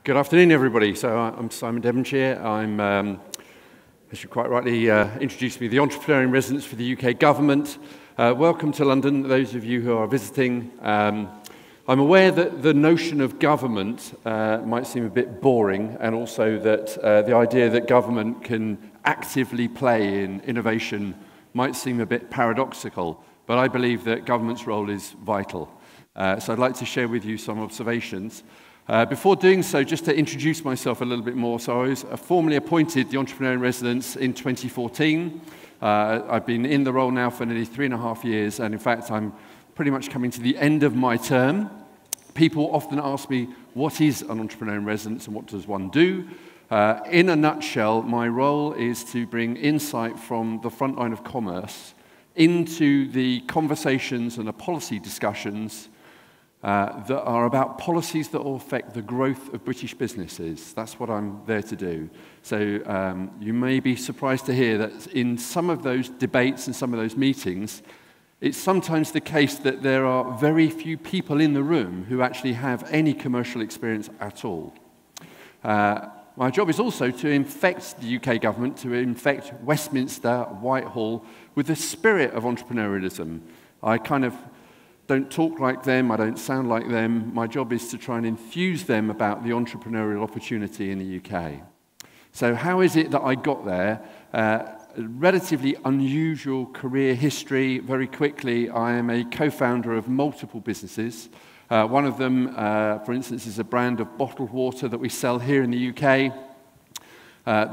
Good afternoon, everybody. So I'm Simon Devonshire. I'm, as you quite rightly introduced me, the entrepreneur in residence for the UK government. Welcome to London, those of you who are visiting. I'm aware that the notion of government might seem a bit boring, and also that the idea that government can actively play in innovation might seem a bit paradoxical, but I believe that government's role is vital. So I'd like to share with you some observations. Before doing so, just to introduce myself a little bit more, so I was formally appointed the Entrepreneur in Residence in 2014. I've been in the role now for nearly 3.5 years, and in fact, I'm pretty much coming to the end of my term. People often ask me, what is an Entrepreneur in Residence and what does one do? In a nutshell, my role is to bring insight from the front line of commerce into the conversations and the policy discussions that are about policies that will affect the growth of British businesses. That's what I'm there to do. So you may be surprised to hear that in some of those debates and some of those meetings, it's sometimes the case that there are very few people in the room who actually have any commercial experience at all. My job is also to infect the UK government, to infect Westminster, Whitehall, with the spirit of entrepreneurialism. I kind of don't talk like them, I don't sound like them. My job is to try and enthuse them about the entrepreneurial opportunity in the UK. So how is it that I got there? A relatively unusual career history. Very quickly, I am a co-founder of multiple businesses. One of them, for instance, is a brand of bottled water that we sell here in the UK,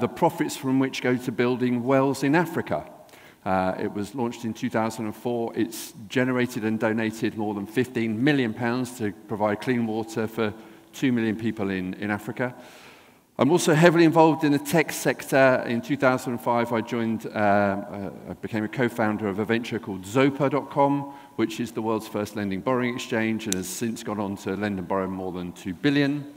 the profits from which go to building wells in Africa. It was launched in 2004. It's generated and donated more than £15 million to provide clean water for 2 million people in Africa. I'm also heavily involved in the tech sector. In 2005, I became a co-founder of a venture called Zopa.com, which is the world's first lending borrowing exchange, and has since gone on to lend and borrow more than 2 billion,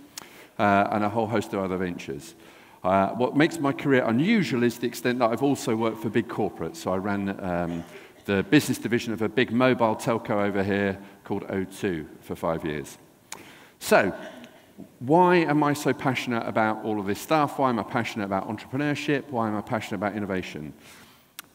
and a whole host of other ventures. What makes my career unusual is the extent that I've also worked for big corporates. So I ran the business division of a big mobile telco over here called O2 for 5 years. So, why am I so passionate about all of this stuff? Why am I passionate about entrepreneurship? Why am I passionate about innovation?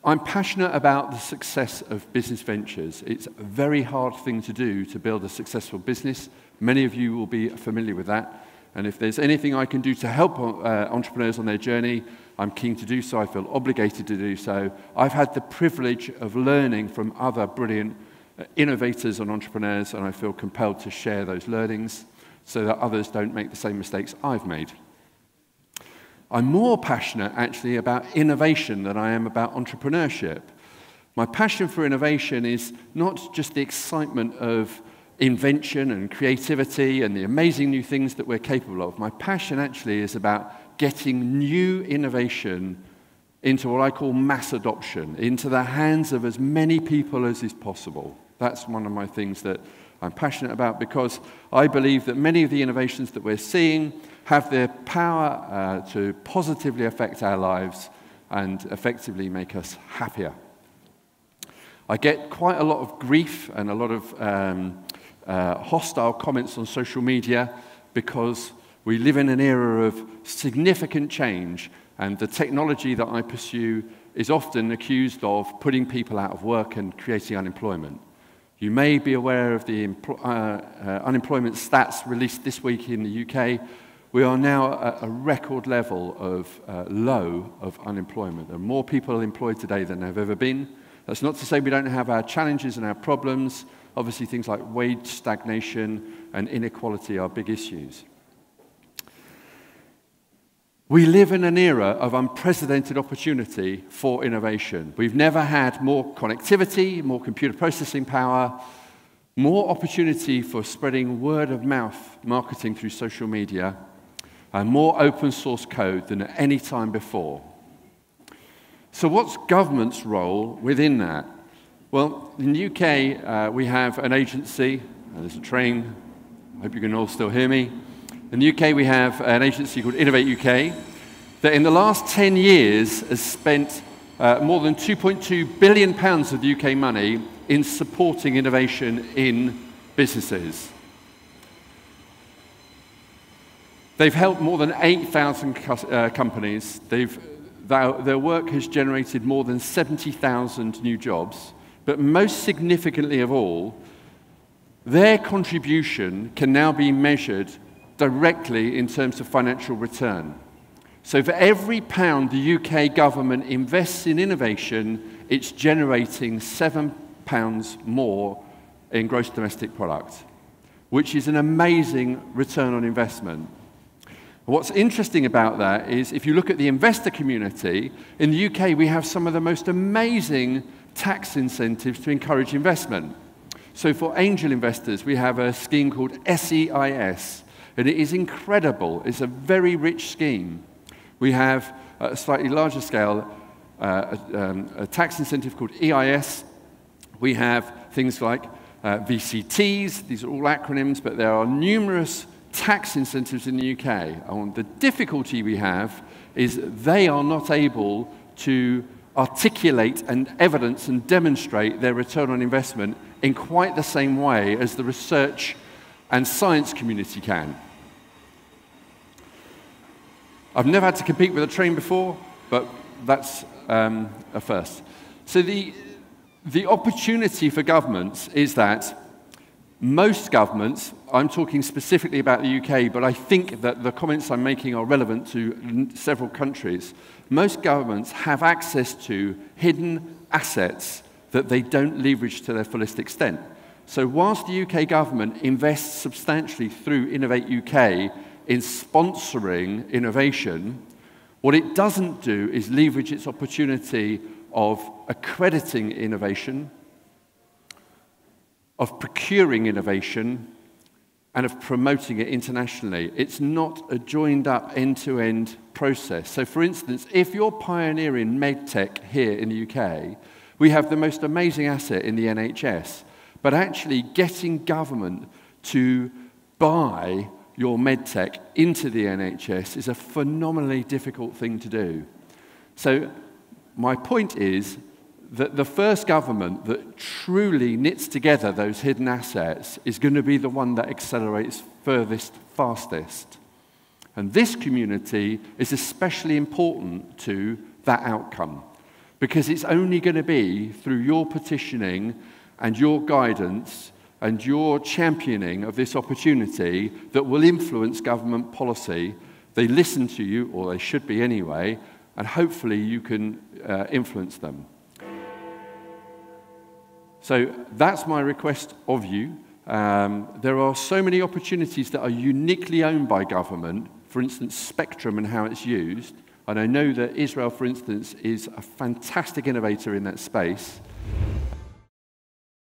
I'm passionate about the success of business ventures. It's a very hard thing to do to build a successful business. Many of you will be familiar with that. And if there's anything I can do to help entrepreneurs on their journey, I'm keen to do so. I feel obligated to do so. I've had the privilege of learning from other brilliant innovators and entrepreneurs, and I feel compelled to share those learnings so that others don't make the same mistakes I've made. I'm more passionate, actually, about innovation than I am about entrepreneurship. My passion for innovation is not just the excitement of invention and creativity and the amazing new things that we're capable of. My passion actually is about getting new innovation into what I call mass adoption, into the hands of as many people as is possible. That's one of my things that I'm passionate about, because I believe that many of the innovations that we're seeing have the power to positively affect our lives and effectively make us happier. I get quite a lot of grief and a lot of hostile comments on social media because we live in an era of significant change, and the technology that I pursue is often accused of putting people out of work and creating unemployment. You may be aware of the unemployment stats released this week in the UK. We are now at a record level of low of unemployment. There are more people employed today than there have ever been. That's not to say we don't have our challenges and our problems. Obviously, things like wage stagnation and inequality are big issues. We live in an era of unprecedented opportunity for innovation. We've never had more connectivity, more computer processing power, more opportunity for spreading word-of-mouth marketing through social media, and more open source code than at any time before. So what's government's role within that? Well, in the UK, we have an agency, there's a train, I hope you can all still hear me. In the UK, we have an agency called Innovate UK that in the last 10 years has spent more than £2.2 billion of the UK money in supporting innovation in businesses. They've helped more than 8,000 companies. Their work has generated more than 70,000 new jobs. But most significantly of all, their contribution can now be measured directly in terms of financial return. So for every pound the UK government invests in innovation, it's generating £7 more in gross domestic product, which is an amazing return on investment. What's interesting about that is if you look at the investor community, in the UK we have some of the most amazing tax incentives to encourage investment. So for angel investors, we have a scheme called SEIS, and it is incredible. It's a very rich scheme. We have, at a slightly larger scale, a tax incentive called EIS. We have things like VCTs. These are all acronyms, but there are numerous tax incentives in the UK. And the difficulty we have is they are not able to articulate and evidence and demonstrate their return on investment in quite the same way as the research and science community can. I've never had to compete with a train before, but that's a first. So the opportunity for governments is that most governments, I'm talking specifically about the UK, but I think that the comments I'm making are relevant to several countries. Most governments have access to hidden assets that they don't leverage to their fullest extent. So whilst the UK government invests substantially through Innovate UK in sponsoring innovation, what it doesn't do is leverage its opportunity of accrediting innovation, of procuring innovation, and of promoting it internationally. It's not a joined-up end-to-end process. So for instance, if you're pioneering medtech here in the UK, we have the most amazing asset in the NHS, but actually getting government to buy your medtech into the NHS is a phenomenally difficult thing to do. So my point is that the first government that truly knits together those hidden assets is going to be the one that accelerates furthest, fastest. And this community is especially important to that outcome, because it's only going to be through your petitioning and your guidance and your championing of this opportunity that will influence government policy. They listen to you, or they should be anyway, and hopefully you can influence them. So that's my request of you. There are so many opportunities that are uniquely owned by government, for instance, spectrum and how it's used. And I know that Israel, for instance, is a fantastic innovator in that space.